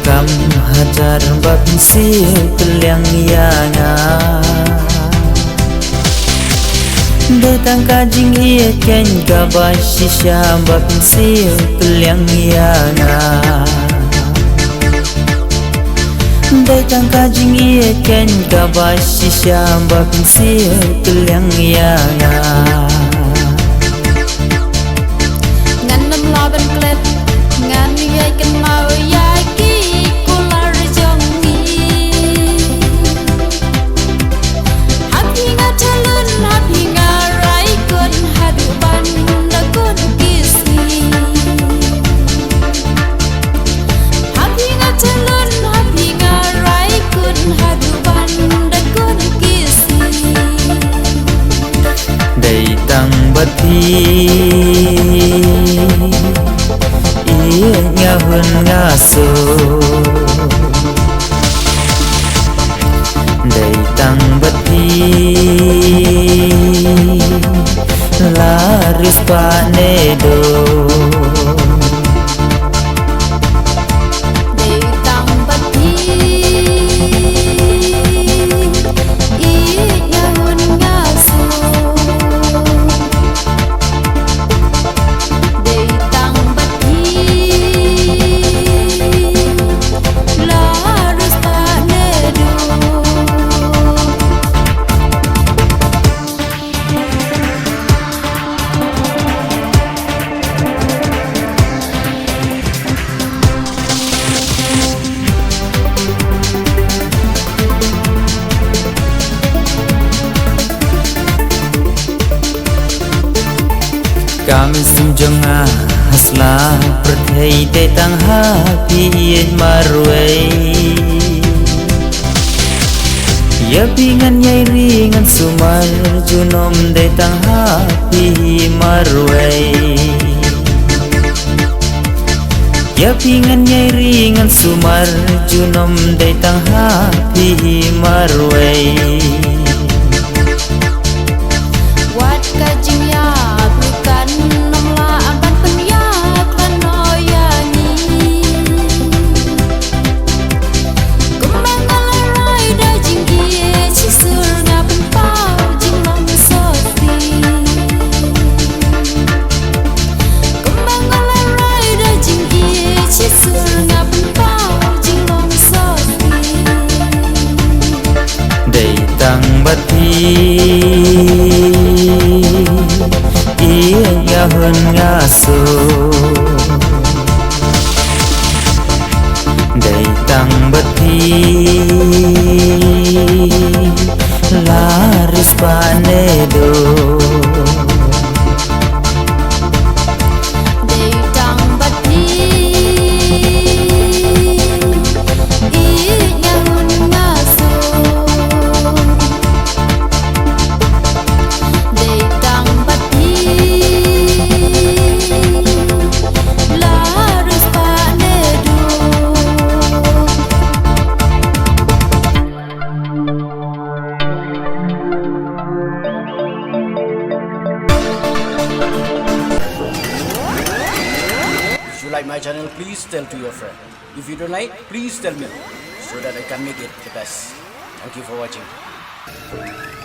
Kam hajar babin siu keliang yanga Datang kajing ia ken gabay sisya babin siu keliang yanga Datang kajing ia ken gabay sisya babin siu keliang yanga Ngan nam laban klep ngan yai kan mau yai ki kular jongi Happy nga talun happy nga rai kun hadu ban da kun kisi Happy nga talun happy nga rai kun hadu ban da kun kisi Day tang bati Iya ngahun ngaso Day tang bati Laris panedo Datang bati Iya hun ngaso Datang bati Larus panedo Kami simjonga hasla perthei te tang happy in marway Ya pingan yai ringan sumar junom te tang happy marway Ya pingan yai ringan sumar junom te tang happy marway Wat kajing ya bukan nom la aban penyak lan oyani Kumbang alarai da jing ie cisur ngapen pau jing long sofi Kumbang alarai da jing ie cisur ngapen pau jing long sofi Day tang bati Iya ngahun ngaso Day tang bati Laris panedo Datang bati Iya hun ngaso Datang bati Larus panedo If you like my channel, please tell to your friend. If you don't like, please tell me so that I can make it the best. Thank you for watching.